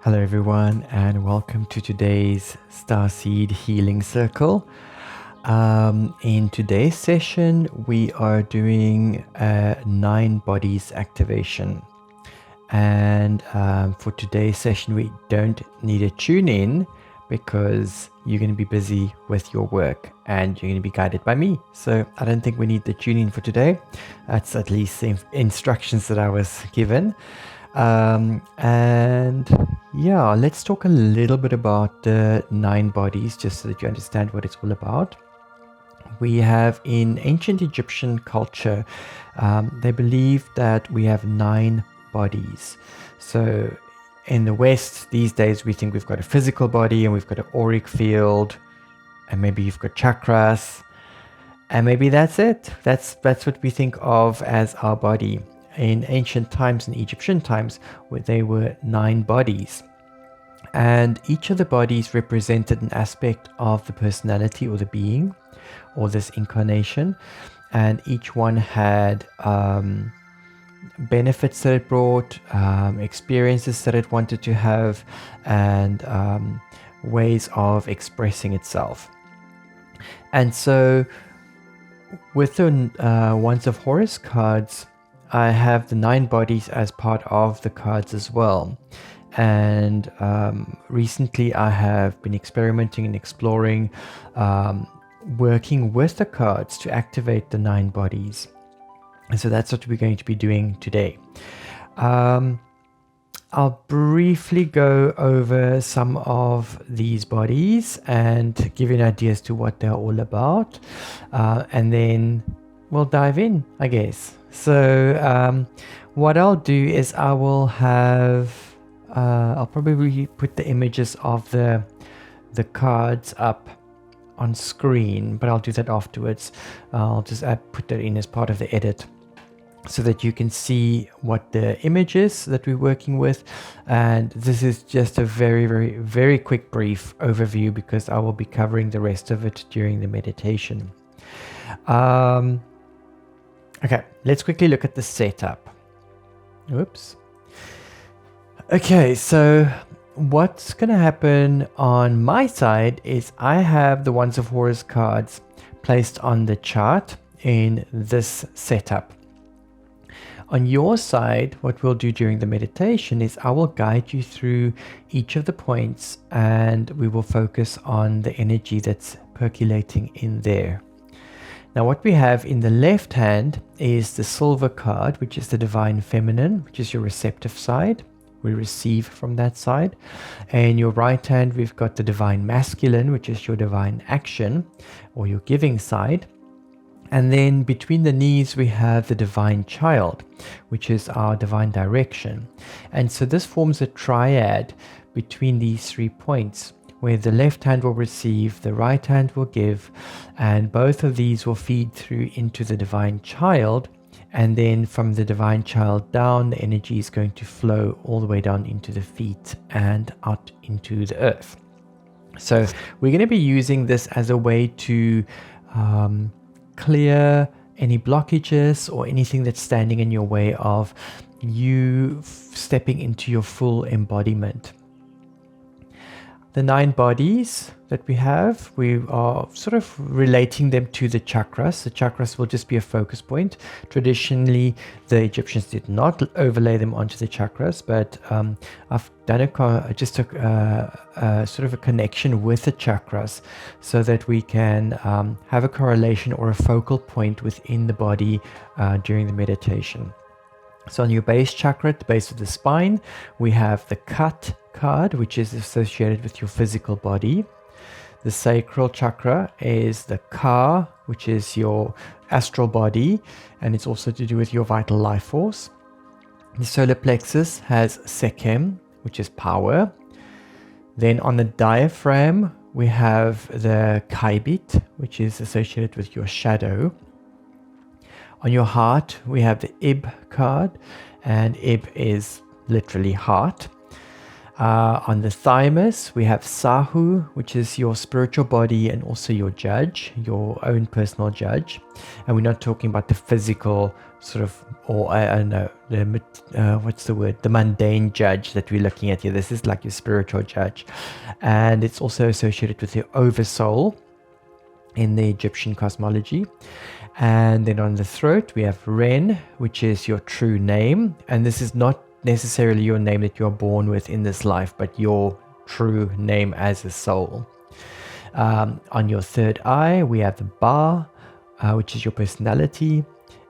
Hello everyone and welcome to today's Starseed Healing Circle. In today's session we are doing a 9 bodies activation, and for today's session we don't need a tune in because you're going to be busy with your work and you're going to be guided by me. So I don't think we need the tune in for today. That's at least the instructions that I was given. And yeah, let's talk a little bit about the 9 bodies just so that you understand what it's all about. We have in ancient Egyptian culture, they believe that we have 9 bodies. So in the West these days we think we've got a physical body and we've got an auric field and maybe you've got chakras and maybe that's it. That's what we think of as our body. In ancient times, in Egyptian times, where there were 9 bodies, and each of the bodies represented an aspect of the personality or the being or this incarnation, and each one had benefits that it brought, experiences that it wanted to have, and ways of expressing itself. And so with the Wands of Horus cards, I have the 9 bodies as part of the cards as well. And recently I have been experimenting and exploring, working with the cards to activate the 9 bodies. And so that's what we're going to be doing today. I'll briefly go over some of these bodies and give you an idea as to what they're all about. And then we'll dive in, I guess. So what I'll do is I will have I'll probably put the images of the cards up on screen, but I'll do that afterwards. I'll just put that in as part of the edit so that you can see what the image is that we're working with. And this is just a very quick brief overview because I will be covering the rest of it during the meditation. Okay, let's quickly look at the setup. Oops. Okay, so what's going to happen on my side is I have the Wands of Horus cards placed on the chart in this setup. On your side, what we'll do during the meditation is I will guide you through each of the points and we will focus on the energy that's percolating in there. Now what we have in the left hand is the silver card, which is the divine feminine, which is your receptive side. We receive from that side. And your right hand, we've got the divine masculine, which is your divine action or your giving side. And then between the knees, we have the divine child, which is our divine direction. And so this forms a triad between these 3 points, where the left hand will receive, the right hand will give, and both of these will feed through into the divine child. And then from the divine child down, the energy is going to flow all the way down into the feet and out into the earth. So we're going to be using this as a way to clear any blockages or anything that's standing in your way of you stepping into your full embodiment. The 9 bodies that we have, we are sort of relating them to the chakras. The chakras will just be a focus point. Traditionally, the Egyptians did not overlay them onto the chakras, but I've done just a sort of a connection with the chakras so that we can have a correlation or a focal point within the body during the meditation. So on your base chakra, at the base of the spine, we have the KHAT card, which is associated with your physical body. The sacral chakra is the Ka, which is your astral body, and it's also to do with your vital life force. The solar plexus has SEKHEM, which is power. Then on the diaphragm, we have the Kaibit, which is associated with your shadow. On your heart, we have the Ib card, and Ib is literally heart. On the thymus, we have Sahu, which is your spiritual body and also your judge, your own personal judge. And we're not talking about the physical sort of, or I don't know, what's the word? The mundane judge that we're looking at here. This is like your spiritual judge. And it's also associated with your oversoul in the Egyptian cosmology. And then on the throat, we have Ren, which is your true name. And this is not necessarily your name that you're born with in this life, but your true name as a soul. On your third eye, we have the Ba, which is your personality.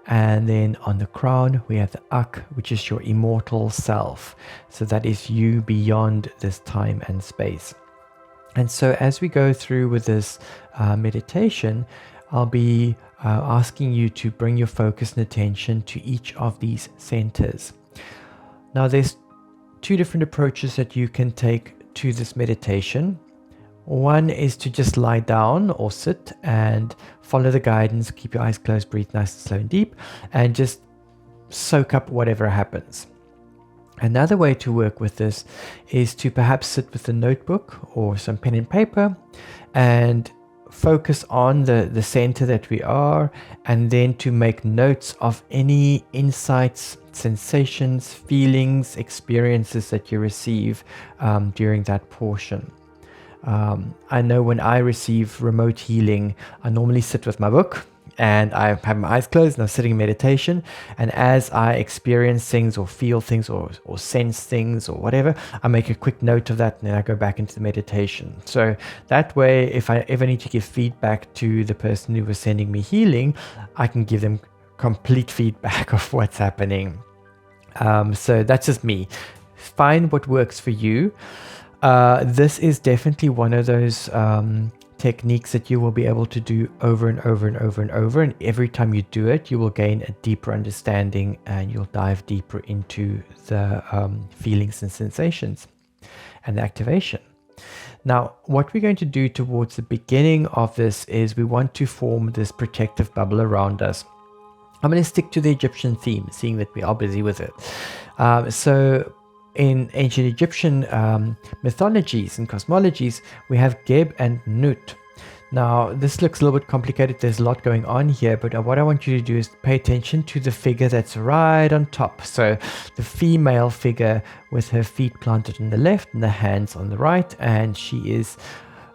And then on the crown, we have the Ak, which is your immortal self. So that is you beyond this time and space. And so as we go through with this meditation, I'll be asking you to bring your focus and attention to each of these centers. Now, there's two different approaches that you can take to this meditation. One is to just lie down or sit and follow the guidance, keep your eyes closed, breathe nice and slow and deep, and just soak up whatever happens. Another way to work with this is to perhaps sit with a notebook or some pen and paper and focus on the center that we are, and then to make notes of any insights, sensations, feelings, experiences that you receive during that portion. I know when I receive remote healing, I normally sit with my book and I have my eyes closed and I'm sitting in meditation, and as I experience things or feel things or sense things or whatever, I make a quick note of that and then I go back into the meditation. So that way, if I ever need to give feedback to the person who was sending me healing, I can give them complete feedback of what's happening. So that's just me. Find what works for you. This is definitely one of those techniques that you will be able to do over and over and over and over, and every time you do it, you will gain a deeper understanding and you'll dive deeper into the feelings and sensations and the activation. Now, what we're going to do towards the beginning of this is we want to form this protective bubble around us. I'm going to stick to the Egyptian theme, seeing that we are busy with it. So in ancient Egyptian mythologies and cosmologies, we have Geb and Nut. Now, this looks a little bit complicated. There's a lot going on here, but what I want you to do is pay attention to the figure that's right on top. So the female figure with her feet planted on the left and the hands on the right, and she is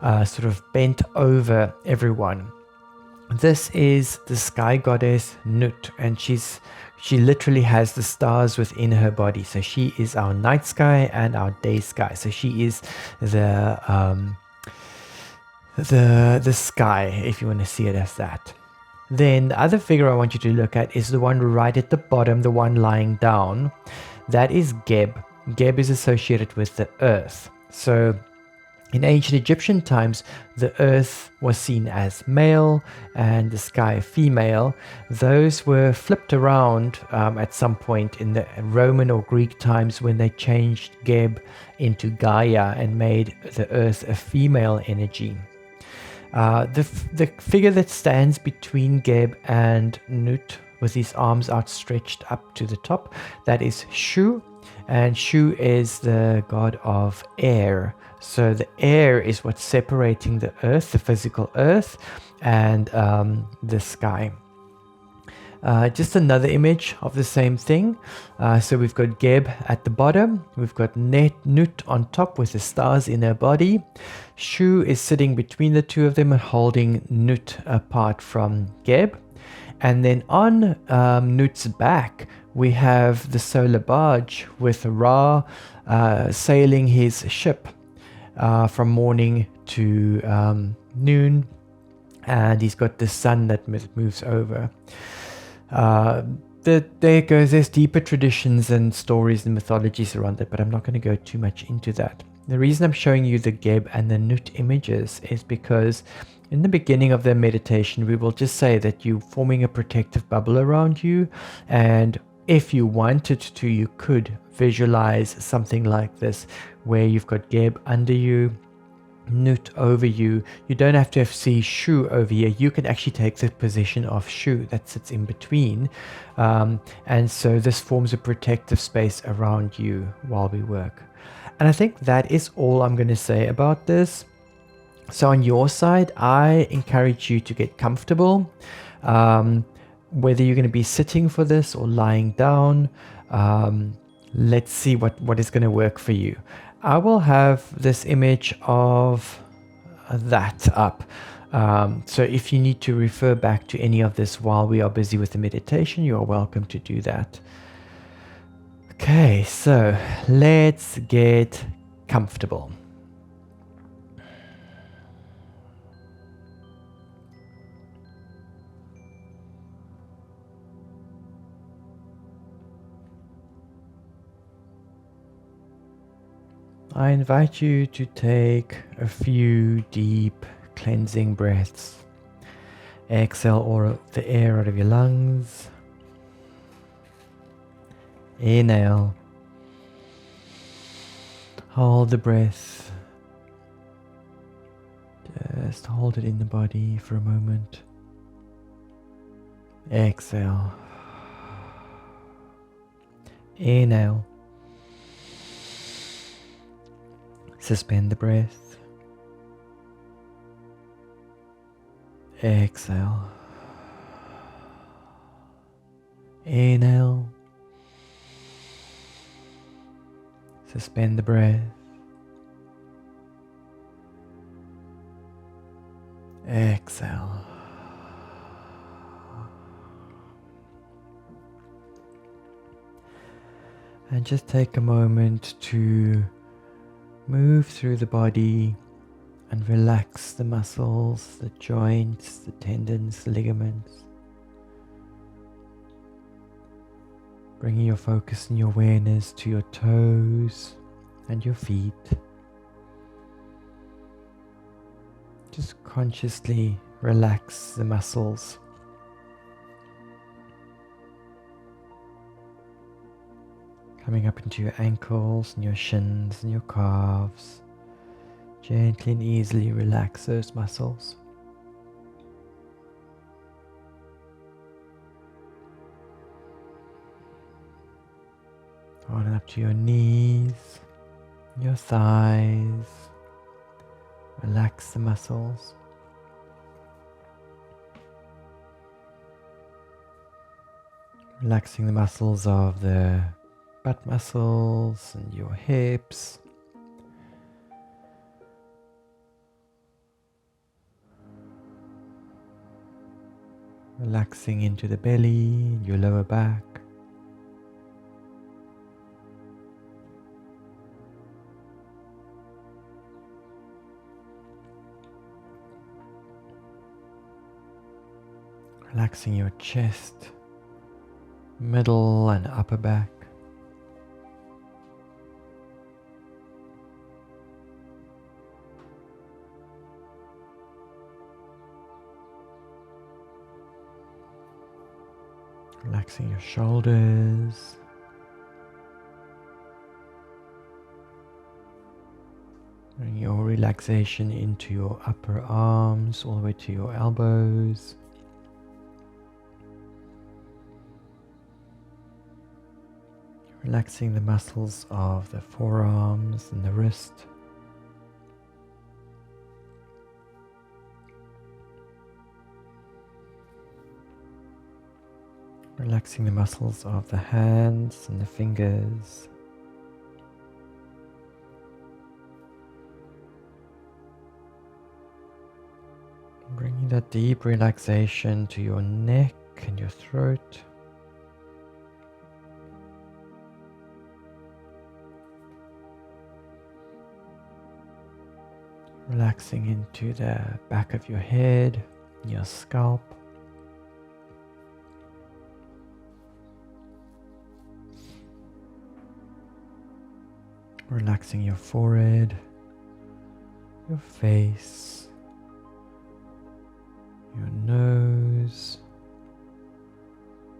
sort of bent over everyone. This is the sky goddess Nut, and she literally has the stars within her body. So she is our night sky and our day sky. So she is the sky, if you want to see it as that. Then the other figure I want you to look at is the one right at the bottom, the one lying down. That is Geb. Geb is associated with the earth. So in ancient Egyptian times, the earth was seen as male and the sky female. Those were flipped around at some point in the Roman or Greek times when they changed Geb into Gaia and made the earth a female energy. The figure that stands between Geb and Nut with his arms outstretched up to the top, that is Shu, and Shu is the god of air. So the air is what's separating the earth, the physical earth, and the sky. Just another image of the same thing. So we've got Geb at the bottom, we've got Nut on top with the stars in her body. Shu is sitting between the two of them and holding Nut apart from Geb. And then on Nut's back, we have the solar barge with Ra sailing his ship from morning to noon, and he's got the sun that moves over. There's deeper traditions and stories and mythologies around it, but I'm not going to go too much into that. The reason I'm showing you the Geb and the Nut images is because in the beginning of the meditation, we will just say that you're forming a protective bubble around you, and if you wanted to, you could visualize something like this, where you've got Geb under you, Nut over you. You don't have to see Shu over here. You can actually take the position of Shu that sits in between. And so this forms a protective space around you while we work. And I think that is all I'm going to say about this. So on your side, I encourage you to get comfortable. Whether you're going to be sitting for this or lying down, let's see what is going to work for you. I will have this image of that up. So if you need to refer back to any of this while we are busy with the meditation, you are welcome to do that. Okay, so let's get comfortable. I invite you to take a few deep cleansing breaths. Exhale all the air out of your lungs. Inhale. Hold the breath. Just hold it in the body for a moment. Exhale. Inhale. Suspend the breath. Exhale. Inhale. Suspend the breath. Exhale. And just take a moment to move through the body and relax the muscles, the joints, the tendons, the ligaments. Bringing your focus and your awareness to your toes and your feet. Just consciously relax the muscles. Coming up into your ankles and your shins and your calves. Gently and easily relax those muscles. On up to your knees, your thighs. Relax the muscles. Relaxing the muscles of the butt muscles and your hips. Relaxing into the belly, your lower back. Relaxing your chest, middle and upper back. Relaxing your shoulders. Bring your relaxation into your upper arms, all the way to your elbows. Relaxing the muscles of the forearms and the wrist. Relaxing the muscles of the hands and the fingers. Bringing that deep relaxation to your neck and your throat. Relaxing into the back of your head, your scalp. Relaxing your forehead, your face, your nose,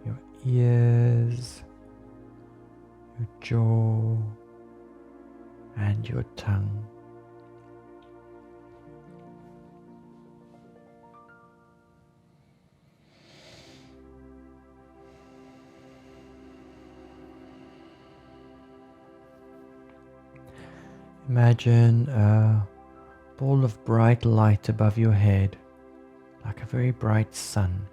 your ears, your jaw, and your tongue. Imagine a ball of bright light above your head, like a very bright sun.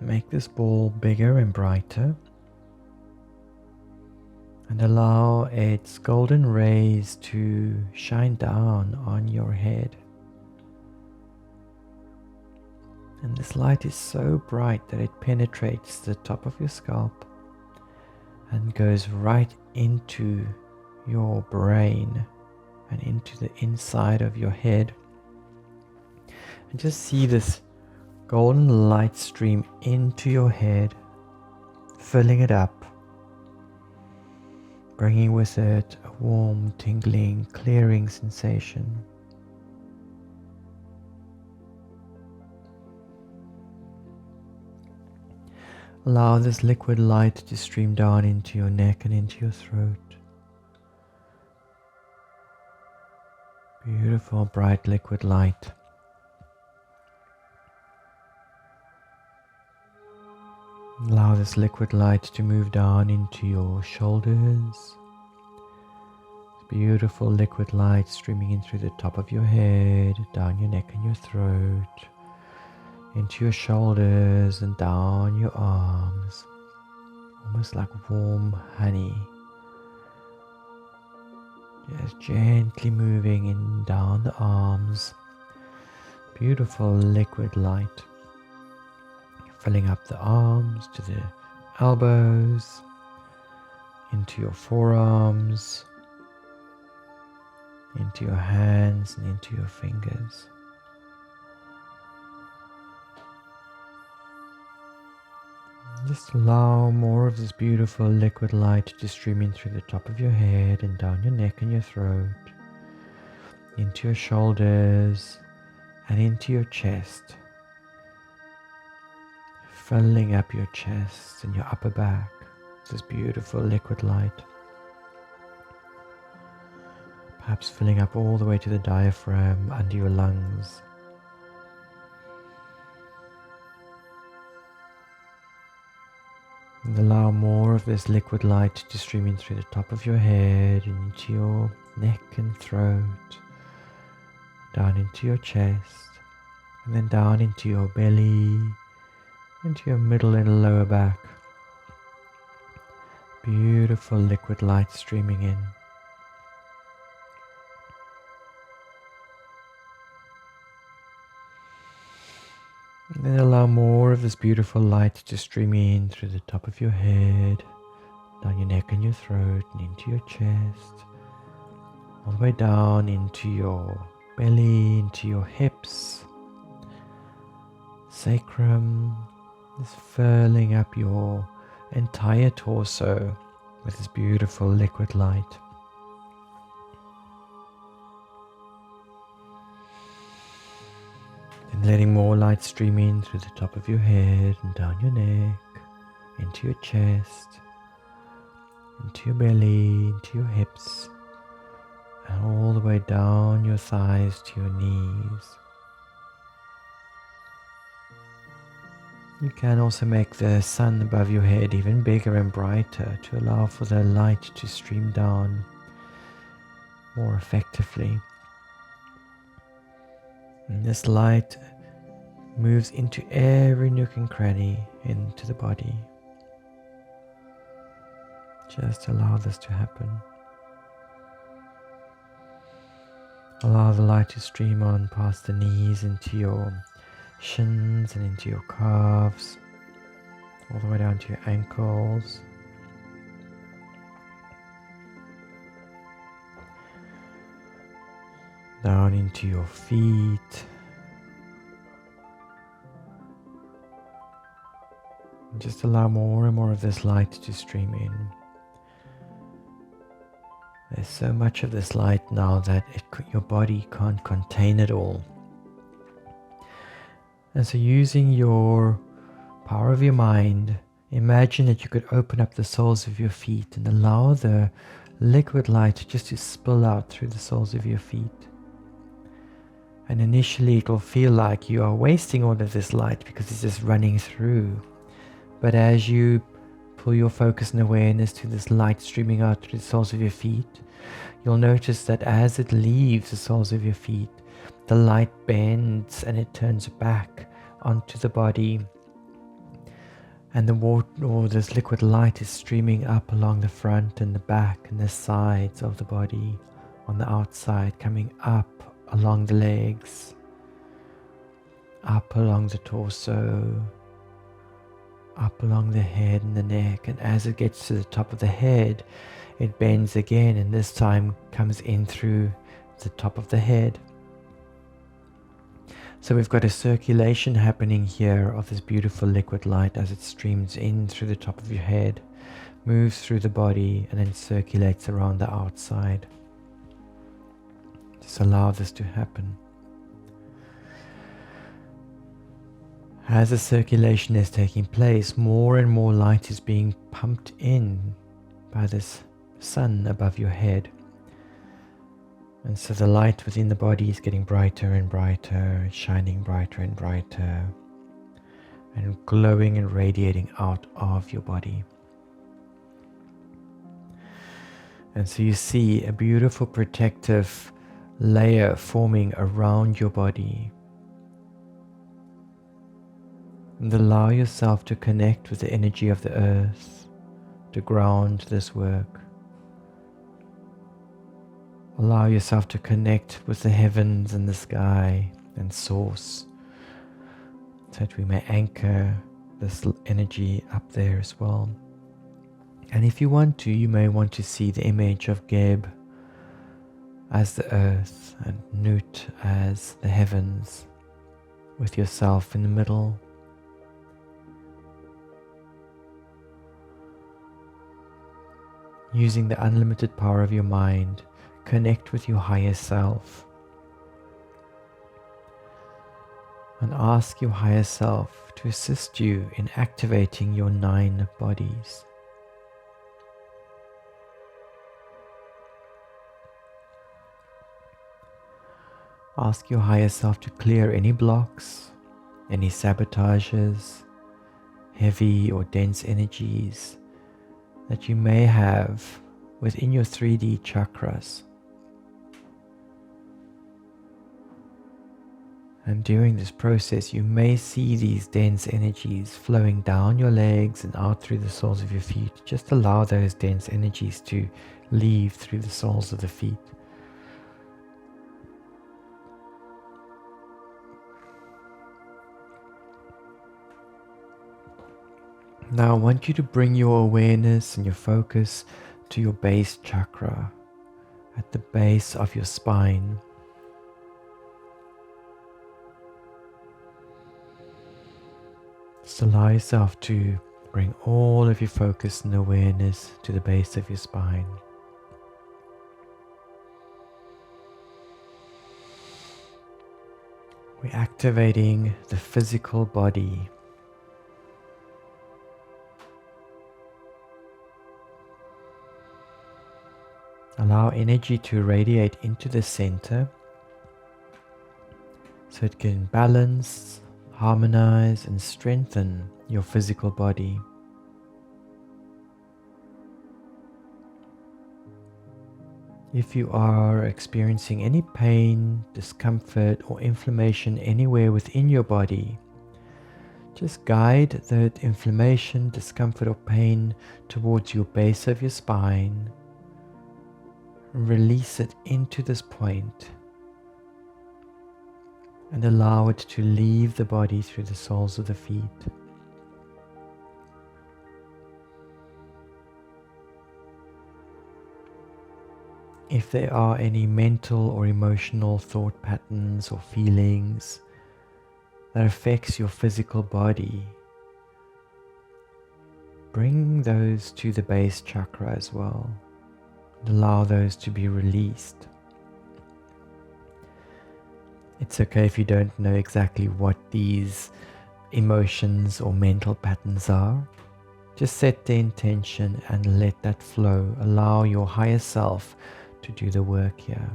Make this ball bigger and brighter, and allow its golden rays to shine down on your head. And this light is so bright that it penetrates the top of your scalp and goes right into your brain and into the inside of your head. And just see this golden light stream into your head, filling it up, bringing with it a warm, tingling, clearing sensation. Allow this liquid light to stream down into your neck and into your throat. Beautiful, bright liquid light. Allow this liquid light to move down into your shoulders. Beautiful liquid light streaming in through the top of your head, down your neck and your throat, into your shoulders and down your arms, almost like warm honey. Just gently moving in down the arms. Beautiful liquid light filling up the arms to the elbows, into your forearms, into your hands and into your fingers. Just allow more of this beautiful liquid light to stream in through the top of your head and down your neck and your throat, into your shoulders and into your chest, filling up your chest and your upper back with this beautiful liquid light. Perhaps filling up all the way to the diaphragm under your lungs. And allow more of this liquid light to stream in through the top of your head, into your neck and throat, down into your chest, and then down into your belly, into your middle and lower back. Beautiful liquid light streaming in. And then allow more of this beautiful light to stream in through the top of your head, down your neck and your throat, and into your chest, all the way down into your belly, into your hips, sacrum, just filling up your entire torso with this beautiful liquid light. And letting more light stream in through the top of your head and down your neck, into your chest, into your belly, into your hips, and all the way down your thighs to your knees. You can also make the sun above your head even bigger and brighter to allow for the light to stream down more effectively. And this light moves into every nook and cranny into the body. Just allow this to happen. Allow the light to stream on past the knees into your shins and into your calves, all the way down to your ankles. Down into your feet. And just allow more and more of this light to stream in. There's so much of this light now that your body can't contain it all. And so using your power of your mind, imagine that you could open up the soles of your feet and allow the liquid light just to spill out through the soles of your feet. And initially it will feel like you are wasting all of this light because it's just running through. But as you pull your focus and awareness to this light streaming out through the soles of your feet, you'll notice that as it leaves the soles of your feet, the light bends and it turns back onto the body. And the water, or this liquid light, is streaming up along the front and the back and the sides of the body, on the outside, coming up along the legs, up along the torso, up along the head and the neck. And as it gets to the top of the head, it bends again, and this time comes in through the top of the head. So we've got a circulation happening here of this beautiful liquid light as it streams in through the top of your head, moves through the body, and then circulates around the outside. Just allow this to happen. As the circulation is taking place, more and more light is being pumped in by this sun above your head. And so the light within the body is getting brighter and brighter, shining brighter and brighter, and glowing and radiating out of your body. And so you see a beautiful protective layer forming around your body. And allow yourself to connect with the energy of the earth to ground this work. Allow yourself to connect with the heavens and the sky and source, so that we may anchor this energy up there as well. And if you want to, you may want to see the image of Geb as the earth and Nut as the heavens, with yourself in the middle. Using the unlimited power of your mind, connect with your higher self and ask your higher self to assist you in activating your 9 bodies. Ask your higher self to clear any blocks, any sabotages, heavy or dense energies that you may have within your 3D chakras. And during this process, you may see these dense energies flowing down your legs and out through the soles of your feet. Just allow those dense energies to leave through the soles of the feet. Now I want you to bring your awareness and your focus to your base chakra, at the base of your spine. Just allow yourself to bring all of your focus and awareness to the base of your spine. We're activating the physical body. Allow energy to radiate into the center so it can balance, harmonize, and strengthen your physical body. If you are experiencing any pain, discomfort, or inflammation anywhere within your body, just guide that inflammation, discomfort, or pain towards your base of your spine. Release it into this point and allow it to leave the body through the soles of the feet. If there are any mental or emotional thought patterns or feelings that affects your physical body, bring those to the base chakra as well. Allow those to be released. It's okay if you don't know exactly what these emotions or mental patterns are. Just set the intention and let that flow. Allow your higher self to do the work here.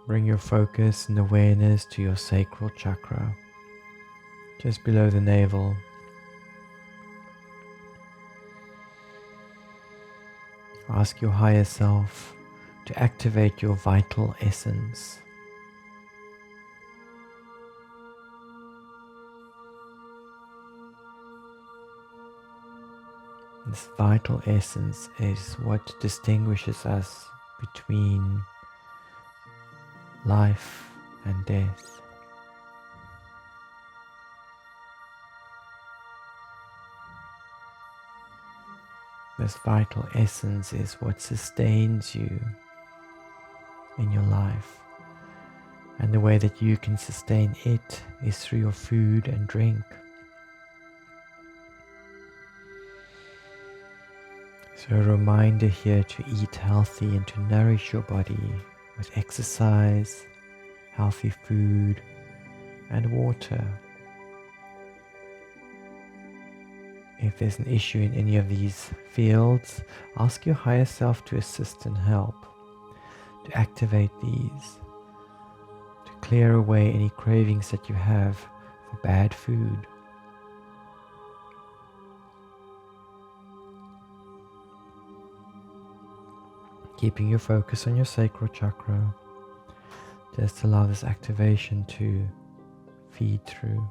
Bring your focus and awareness to your sacral chakra, just below the navel. Ask your higher self to activate your vital essence. This vital essence is what distinguishes us between life and death. This vital essence is what sustains you in your life. And the way that you can sustain it is through your food and drink. So a reminder here to eat healthy and to nourish your body with exercise, healthy food, and water. If there's an issue in any of these fields, ask your higher self to assist and help, to activate these, to clear away any cravings that you have for bad food. Keeping your focus on your sacral chakra, just allow this activation to feed through.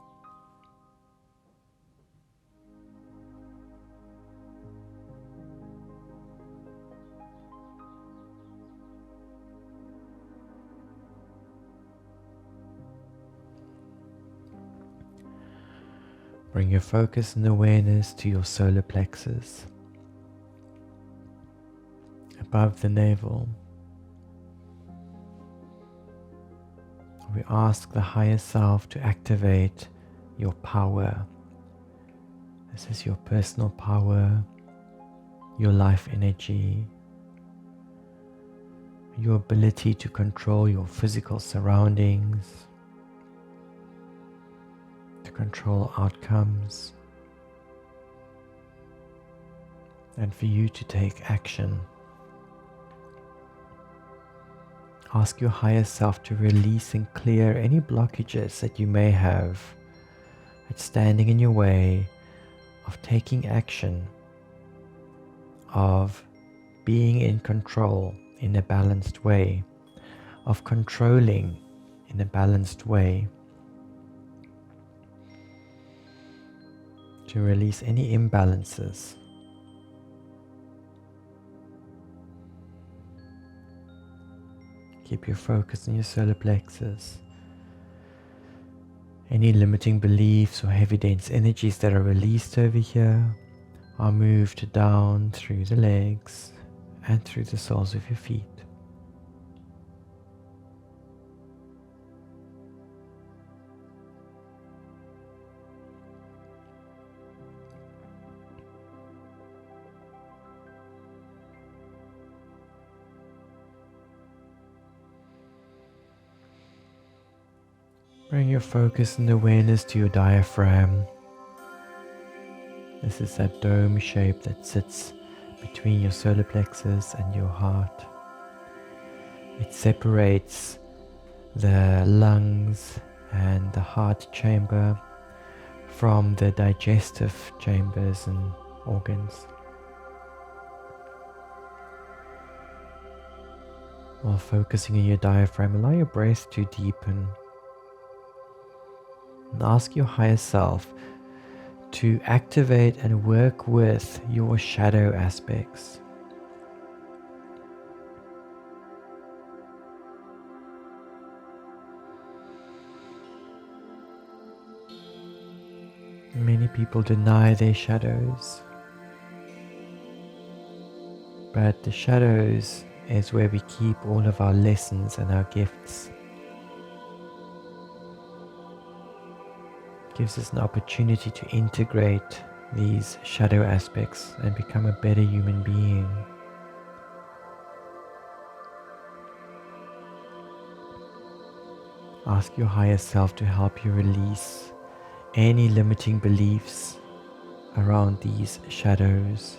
Bring your focus and awareness to your solar plexus, above the navel. We ask the higher self to activate your power. This is your personal power, your life energy, your ability to control your physical surroundings, to control outcomes, and for you to take action. Ask your higher self to release and clear any blockages that you may have that's standing in your way of taking action, of being in control in a balanced way, of controlling in a balanced way, to release any imbalances. Keep your focus on your solar plexus. Any limiting beliefs or heavy dense energies that are released over here are moved down through the legs and through the soles of your feet. Bring your focus and awareness to your diaphragm. This is that dome shape that sits between your solar plexus and your heart. It separates the lungs and the heart chamber from the digestive chambers and organs. While focusing on your diaphragm, allow your breath to deepen. And ask your higher self to activate and work with your shadow aspects. Many people deny their shadows, but the shadows is where we keep all of our lessons and our gifts. Gives us an opportunity to integrate these shadow aspects and become a better human being. Ask your higher self to help you release any limiting beliefs around these shadows.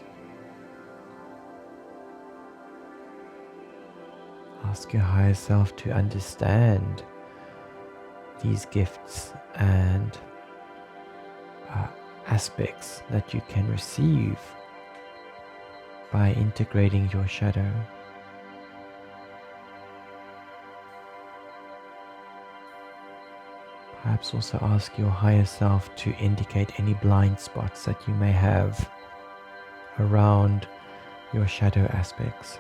Ask your higher self to understand these gifts and aspects that you can receive by integrating your shadow. Perhaps also ask your higher self to indicate any blind spots that you may have around your shadow aspects.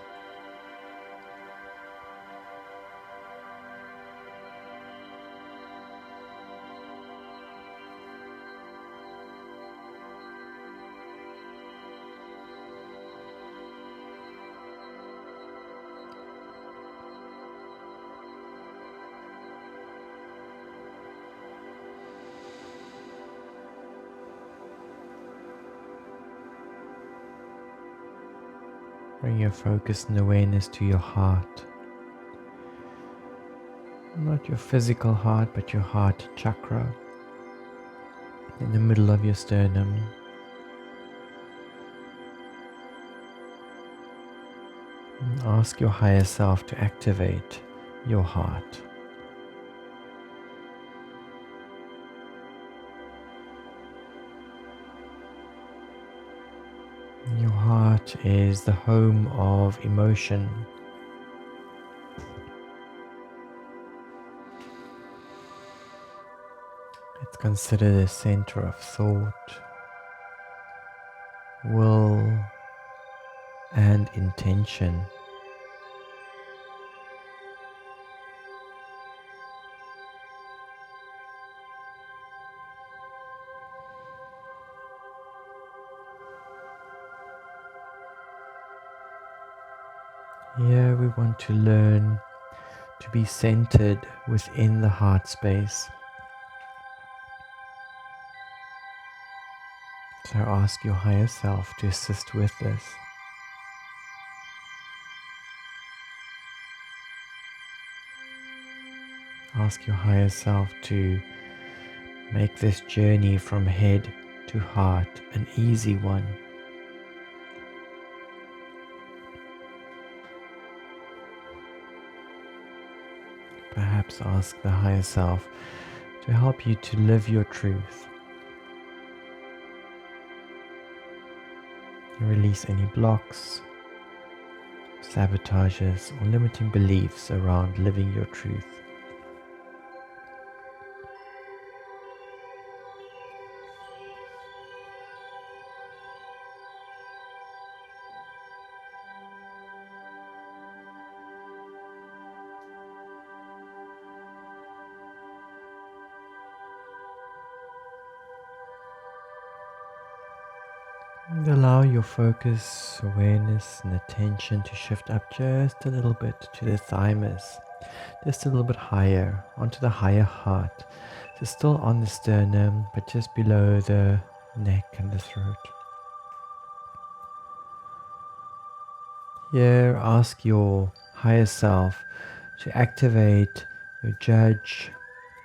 Bring your focus and awareness to your heart. Not your physical heart, but your heart chakra in the middle of your sternum. And ask your higher self to activate your heart. Your heart is the home of emotion. It's considered a center of thought, will, and intention. Here we want to learn to be centered within the heart space. So ask your higher self to assist with this. Ask your higher self to make this journey from head to heart an easy one. Perhaps ask the higher self to help you to live your truth. Release any blocks, sabotages, or limiting beliefs around living your truth. And allow your focus, awareness, and attention to shift up just a little bit to the thymus, just a little bit higher, onto the higher heart. So still on the sternum, but just below the neck and the throat. Here, ask your higher self to activate your judge,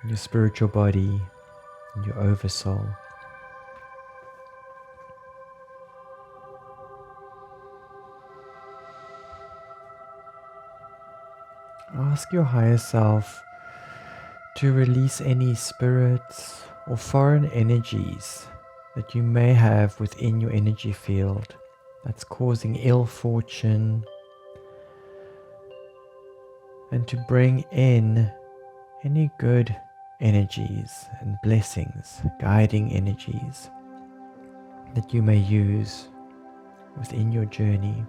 your spiritual body, and your oversoul. Ask your higher self to release any spirits or foreign energies that you may have within your energy field that's causing ill fortune, and to bring in any good energies and blessings, guiding energies that you may use within your journey.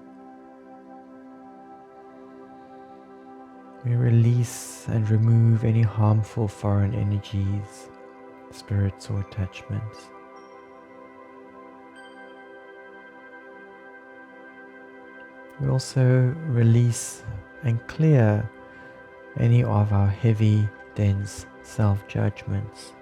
We release and remove any harmful foreign energies, spirits or attachments. We also release and clear any of our heavy, dense self-judgments.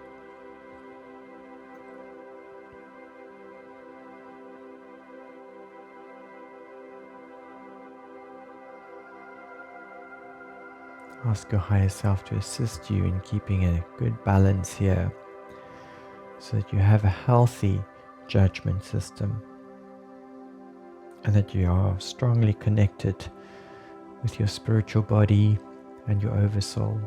Ask your higher self to assist you in keeping a good balance here so that you have a healthy judgment system and that you are strongly connected with your spiritual body and your oversoul.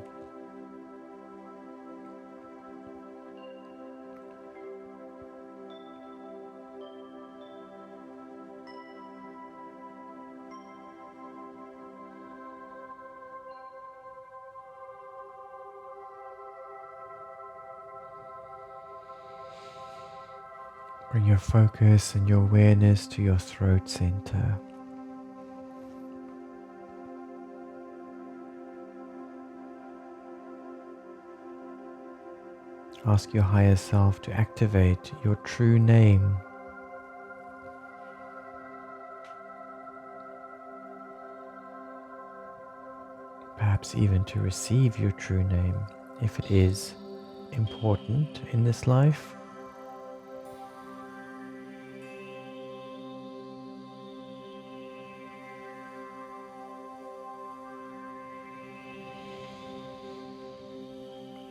Bring your focus and your awareness to your throat center. Ask your higher self to activate your true name. Perhaps even to receive your true name if it is important in this life.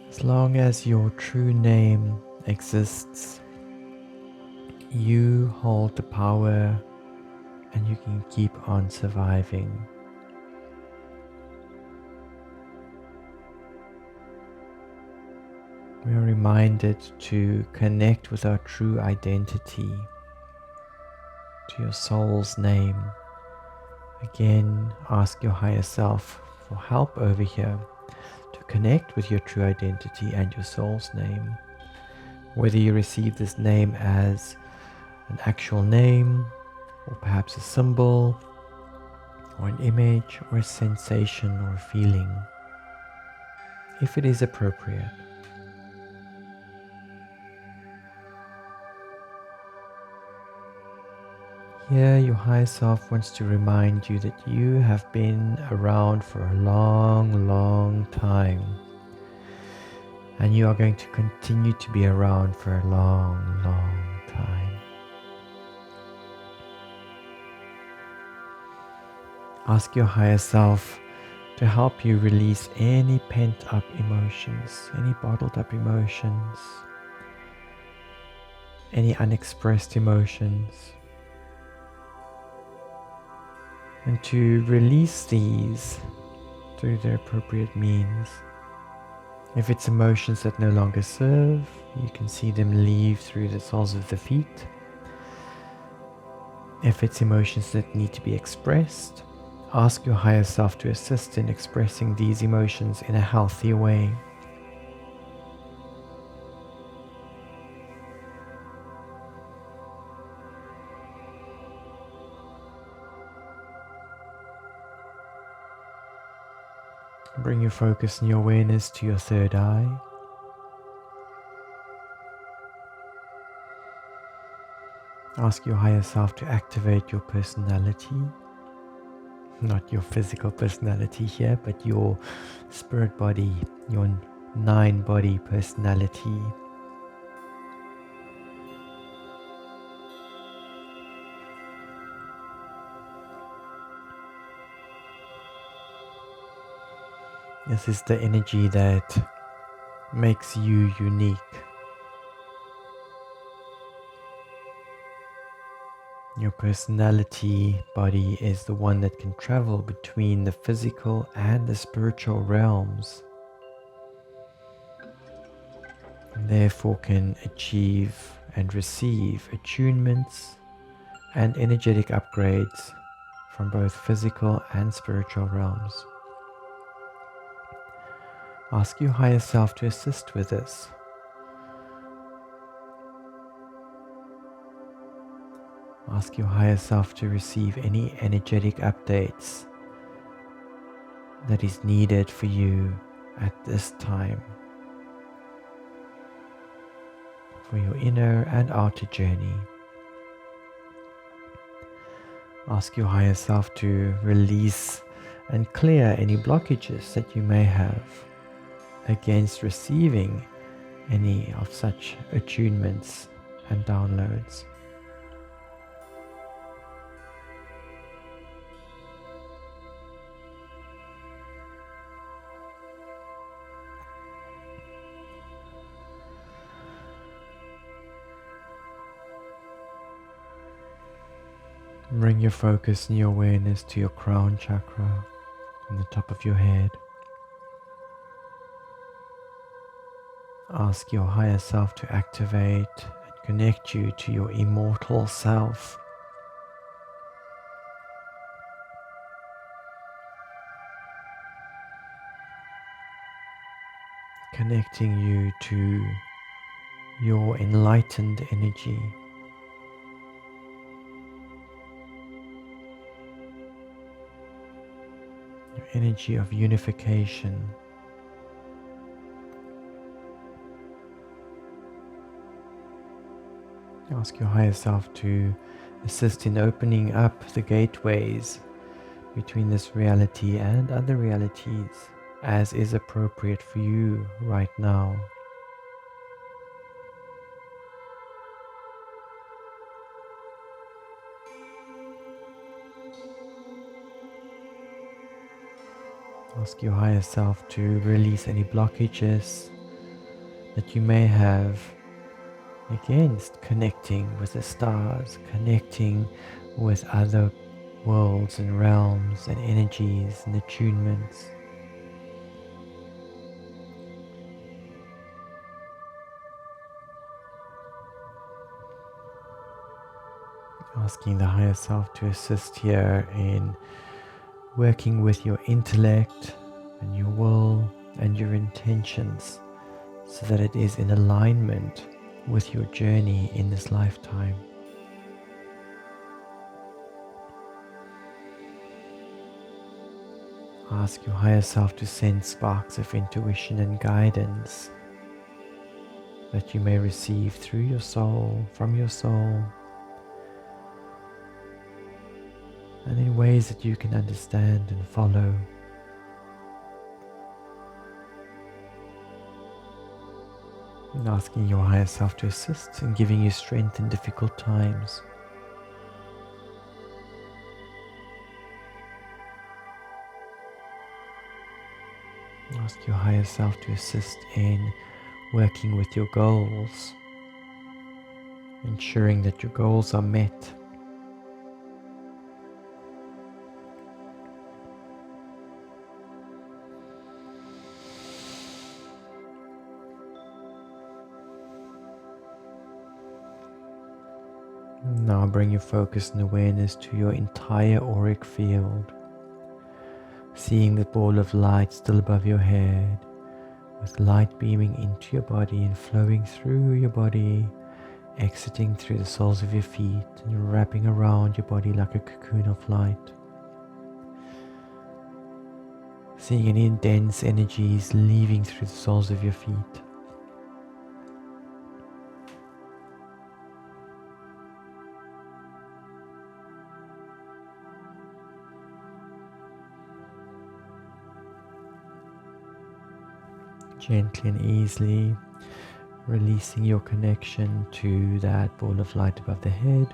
As long as your true name exists, you hold the power and you can keep on surviving. We are reminded to connect with our true identity, to your soul's name. Again, ask your higher self for help over here to connect with your true identity and your soul's name. Whether you receive this name as an actual name, or perhaps a symbol, or an image, or a sensation, or a feeling, if it is appropriate. Here, your higher self wants to remind you that you have been around for a long, long time. And you are going to continue to be around for a long, long time. Ask your higher self to help you release any pent-up emotions, any bottled-up emotions, any unexpressed emotions, and to release these through the appropriate means. If it's emotions that no longer serve, you can see them leave through the soles of the feet. If it's emotions that need to be expressed, ask your higher self to assist in expressing these emotions in a healthy way. Bring your focus and your awareness to your third eye. Ask your higher self to activate your personality. Not your physical personality here, but your spirit body, your 9-body personality. This is the energy that makes you unique. Your personality body is the one that can travel between the physical and the spiritual realms, and therefore can achieve and receive attunements and energetic upgrades from both physical and spiritual realms. Ask your higher self to assist with this. Ask your higher self to receive any energetic updates that is needed for you at this time, for your inner and outer journey. Ask your higher self to release and clear any blockages that you may have against receiving any of such attunements and downloads. Bring your focus and your awareness to your crown chakra. from the top of your head. Ask your higher self to activate and connect you to your immortal self. Connecting you to your enlightened energy. Your energy of unification. Ask your higher self to assist in opening up the gateways between this reality and other realities as is appropriate for you right now. Ask your higher self to release any blockages that you may have against connecting with the stars, connecting with other worlds and realms and energies and attunements. Asking the higher self to assist here in working with your intellect and your will and your intentions so that it is in alignment with your journey in this lifetime. Ask your higher self to send sparks of intuition and guidance that you may receive through your soul, from your soul, and in ways that you can understand and follow. And asking your higher self to assist in giving you strength in difficult times. Ask your higher self to assist in working with your goals, ensuring that your goals are met. Now bring your focus and awareness to your entire auric field, seeing the ball of light still above your head, with light beaming into your body and flowing through your body, exiting through the soles of your feet and wrapping around your body like a cocoon of light. Seeing any dense energies leaving through the soles of your feet. Gently and easily releasing your connection to that ball of light above the head.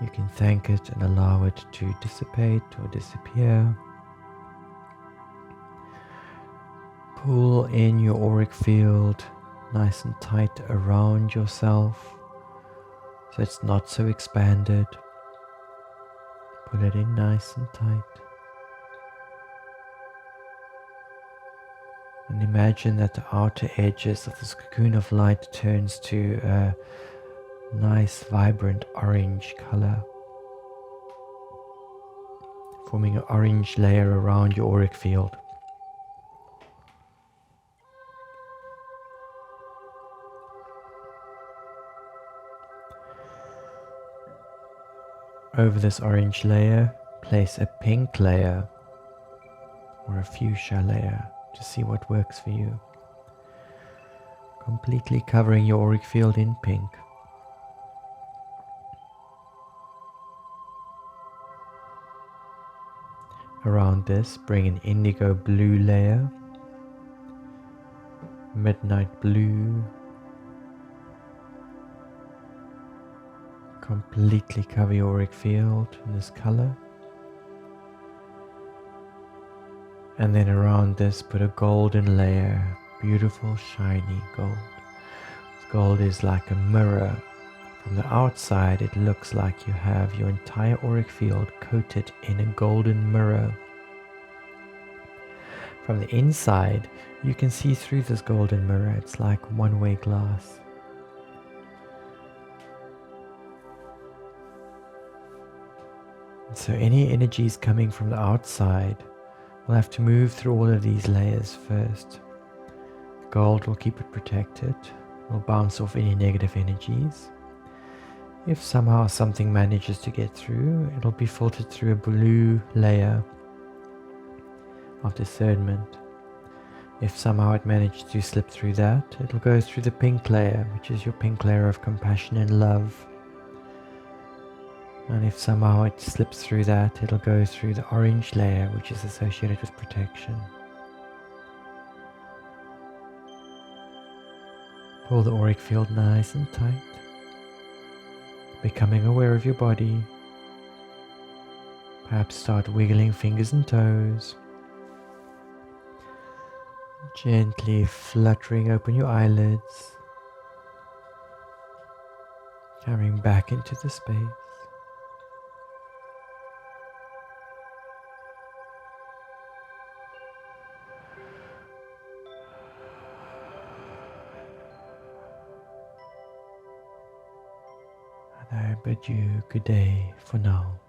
You can thank it and allow it to dissipate or disappear. Pull in your auric field nice and tight around yourself so it's not so expanded. Pull it in nice and tight. And imagine that the outer edges of this cocoon of light turns to a nice vibrant orange color, forming an orange layer around your auric field. Over this orange layer, place a pink layer or a fuchsia layer to see what works for you. Completely covering your auric field in pink. Around this, bring an indigo blue layer, midnight blue. Completely cover your auric field in this color. And then around this, put a golden layer, beautiful shiny gold. Gold is like a mirror. From the outside, it looks like you have your entire auric field coated in a golden mirror. from the inside, you can see through this golden mirror. It's like one-way glass. So any energies coming from the outside will have to move through all of these layers first. Gold will keep it protected, will bounce off any negative energies. If somehow something manages to get through, it'll be filtered through a blue layer of discernment. If somehow it managed to slip through that, it'll go through the pink layer, which is your pink layer of compassion and love. And if somehow it slips through that, it'll go through the orange layer, which is associated with protection. Pull the auric field nice and tight, becoming aware of your body. Perhaps start wiggling fingers and toes. Gently fluttering open your eyelids, coming back into the space. And I bid you good day for now.